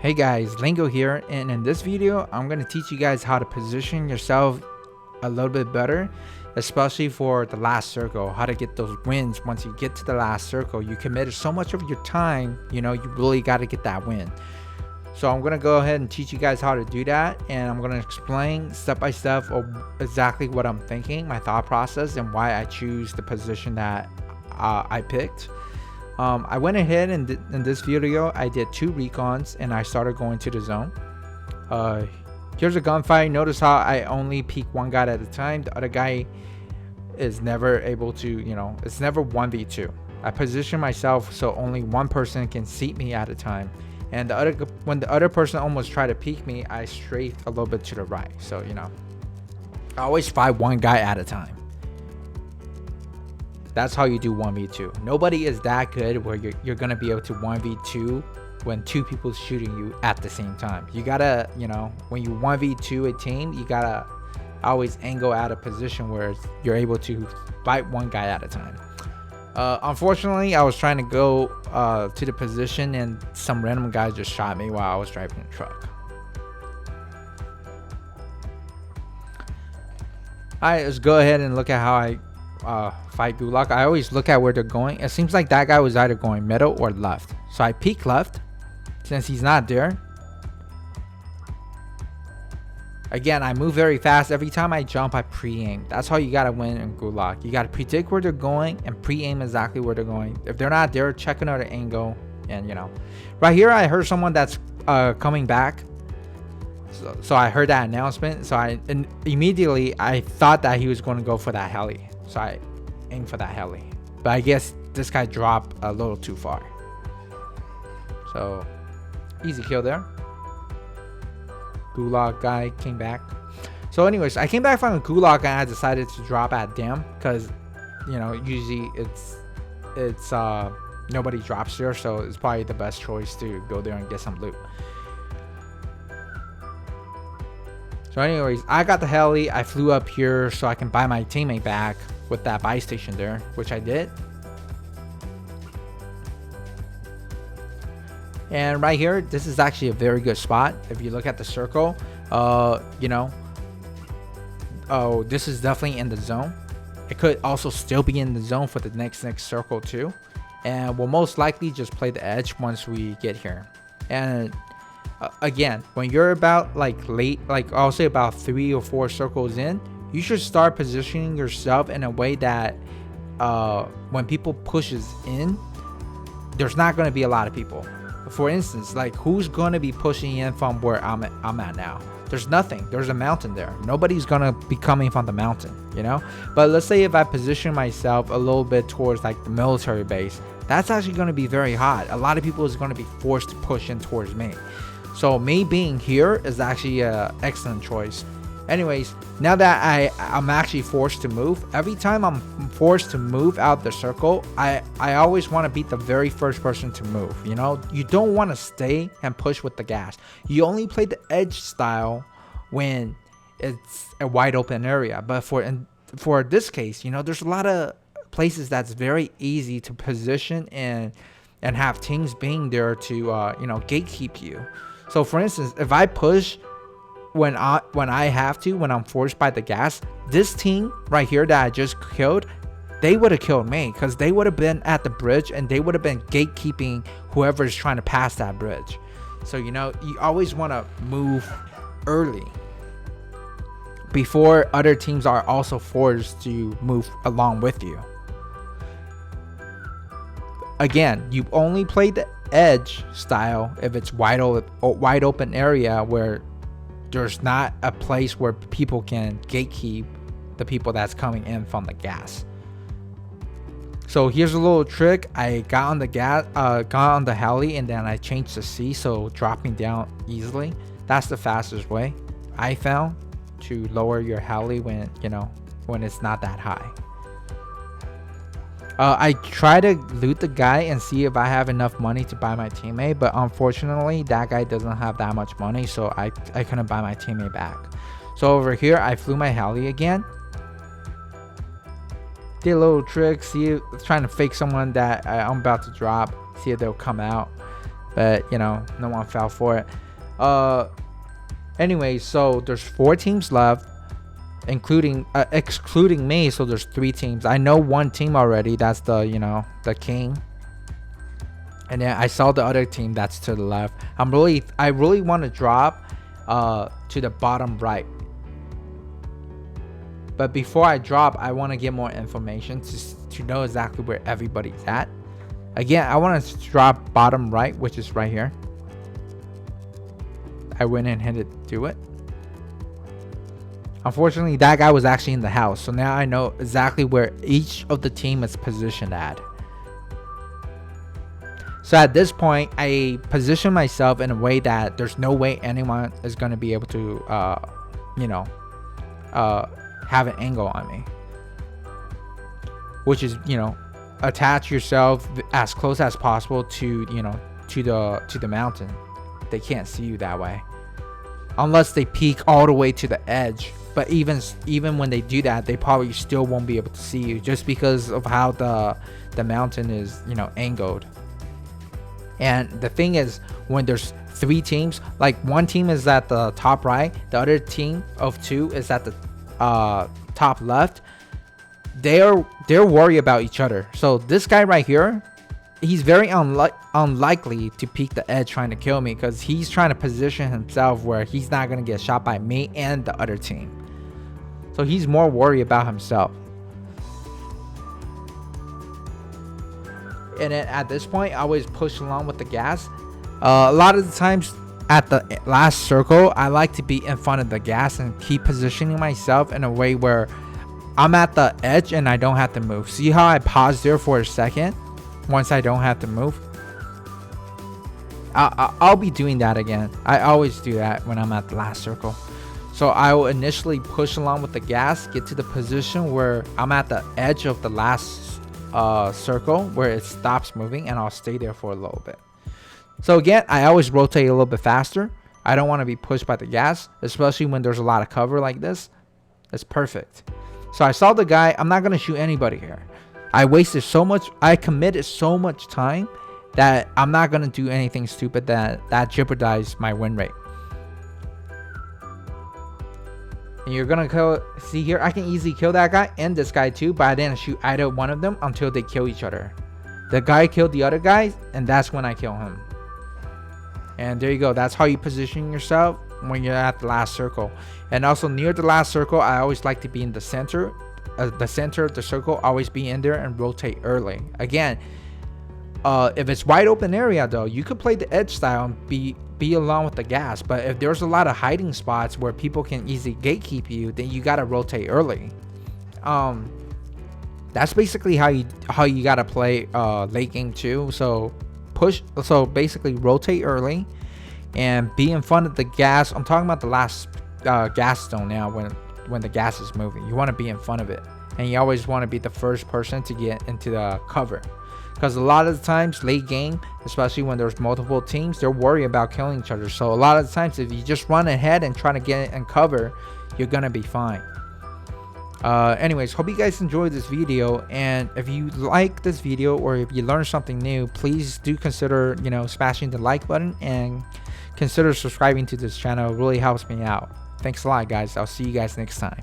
Hey guys, Lingo here, and in this video I'm going to teach you guys how to position yourself a little bit better, especially for the last circle, how to get those wins. Once you get to the last circle, you committed so much of your time, you really got to get that win. So I'm going to go ahead and teach you guys how to do that, and I'm going to explain step by step of exactly what I'm thinking, my thought process, and why I choose the position that I picked. I went ahead and in this video I did 2 recons and I started going to the zone. Here's a gunfight. Notice how I only peek one guy at a time. The other guy is never able to, it's never 1v2. I position myself so only one person can seat me at a time, and when the other person almost tried to peek me, I strafed a little bit to the right. So I always fight one guy at a time. That's how you do 1v2. Nobody is that good where you're gonna be able to 1v2 when 2 people shooting you at the same time. You gotta, when you 1v2 a team, you gotta always angle out a position where you're able to fight one guy at a time. Unfortunately, I was trying to go to the position and some random guy just shot me while I was driving the truck. Alright, let's go ahead and look at how I fight Gulag. I always look at where they're going. It seems like that guy was either going middle or left, so I peek left. Since he's not there, again, I move very fast. Every time I jump, I pre-aim. That's how you gotta win in Gulag. You gotta predict where they're going and pre-aim exactly where they're going. If they're not there, check another angle. And right here I heard someone that's coming back. So I heard that announcement, so and immediately I thought that he was going to go for that heli. So I aimed for that heli, but I guess this guy dropped a little too far. So easy kill there. Gulag guy came back. So anyways, I came back from the Gulag and I decided to drop at Dam because usually it's nobody drops there, so it's probably the best choice to go there and get some loot. So anyways, I got the heli. I flew up here so I can buy my teammate back with that buy station there, which I did. And right here, this is actually a very good spot. If you look at the circle, this is definitely in the zone. It could also still be in the zone for the next circle too. And we'll most likely just play the edge once we get here. And again, when you're about I'll say about 3 or 4 circles in, you should start positioning yourself in a way that when people pushes in, there's not going to be a lot of people. For instance, like who's going to be pushing in from where I'm at now? There's nothing. There's a mountain there. Nobody's going to be coming from the mountain, But let's say if I position myself a little bit towards like the military base, that's actually going to be very hot. A lot of people is going to be forced to push in towards me. So me being here is actually an excellent choice. Anyways, now that I'm actually forced to move, every time I'm forced to move out the circle, I always want to be the very first person to move. You don't want to stay and push with the gas. You only play the edge style when it's a wide open area. But for this case, there's a lot of places that's very easy to position and have teams being there to gatekeep you. So for instance, if I push when I'm forced by the gas, this team right here that I just killed, they would have killed me because they would have been at the bridge and they would have been gatekeeping whoever is trying to pass that bridge. So you always want to move early before other teams are also forced to move along with you. Again, you only play the edge style if it's wide open area where there's not a place where people can gatekeep the people that's coming in from the gas. So here's a little trick. I got on the heli and then I changed the C, so dropping down easily. That's the fastest way I found to lower your heli when it's not that high. I try to loot the guy and see if I have enough money to buy my teammate, but unfortunately that guy doesn't have that much money, so I couldn't buy my teammate back. So over here I flew my heli again, did a little trick, trying to fake someone that I'm about to drop, see if they'll come out. but you know, no one fell for it. Anyway, so there's 4 teams left, including excluding me, so there's 3 teams. I know one team already, that's the, you know, the king. And then I saw the other team that's to the left. I really want to drop to the bottom right. But before I drop, I want to get more information to know exactly where everybody's at. Again, I want to drop bottom right, which is right here. I went and hit it, do it. Unfortunately, that guy was actually in the house, so now I know exactly where each of the team is positioned at. So at this point, I position myself in a way that there's no way anyone is going to be able to, you know, have an angle on me. Which is, you know, attach yourself as close as possible to, you know, to the mountain. They can't see you that way, unless they peek all the way to the edge. But even when they do that, they probably still won't be able to see you, just because of how the mountain is, you know, angled. And the thing is, when there's 3 teams, like one team is at the top right, the other team of 2 is at the top left, they're worried about each other. So this guy right here, he's very unlikely to peek the edge trying to kill me, because he's trying to position himself where he's not going to get shot by me and the other team. So he's more worried about himself. And then at this point, I always push along with the gas. A lot of the times at the last circle, I like to be in front of the gas and keep positioning myself in a way where I'm at the edge and I don't have to move. See how I paused there for a second once I don't have to move? I'll be doing that again. I always do that when I'm at the last circle. So I will initially push along with the gas, get to the position where I'm at the edge of the last circle where it stops moving, and I'll stay there for a little bit. So again, I always rotate a little bit faster. I don't want to be pushed by the gas, especially when there's a lot of cover like this. It's perfect. So I saw the guy. I'm not going to shoot anybody here. I committed so much time that I'm not going to do anything stupid that jeopardized my win rate. And you're gonna see here, I can easily kill that guy and this guy too, but I didn't shoot either one of them until they kill each other. The guy killed the other guy, and that's when I kill him. And there you go. That's how you position yourself when you're at the last circle. And also near the last circle, I always like to be in the center. The center of the circle, always be in there and rotate early. Again, if it's wide open area though, you could play the edge style and be along with the gas. But if there's a lot of hiding spots where people can easily gatekeep you, then you gotta rotate early. That's basically how you gotta play late game too. So basically rotate early and be in front of the gas. I'm talking about the last gas zone now. When the gas is moving, you want to be in front of it, and you always want to be the first person to get into the cover. Because a lot of the times late game, especially when there's multiple teams, they're worried about killing each other. So a lot of the times, if you just run ahead and try to get it and cover, you're gonna be fine. Anyways, hope you guys enjoyed this video, and if you like this video or if you learned something new, please do consider, you know, smashing the like button and consider subscribing to this channel. It really helps me out. Thanks a lot, guys. I'll see you guys next time.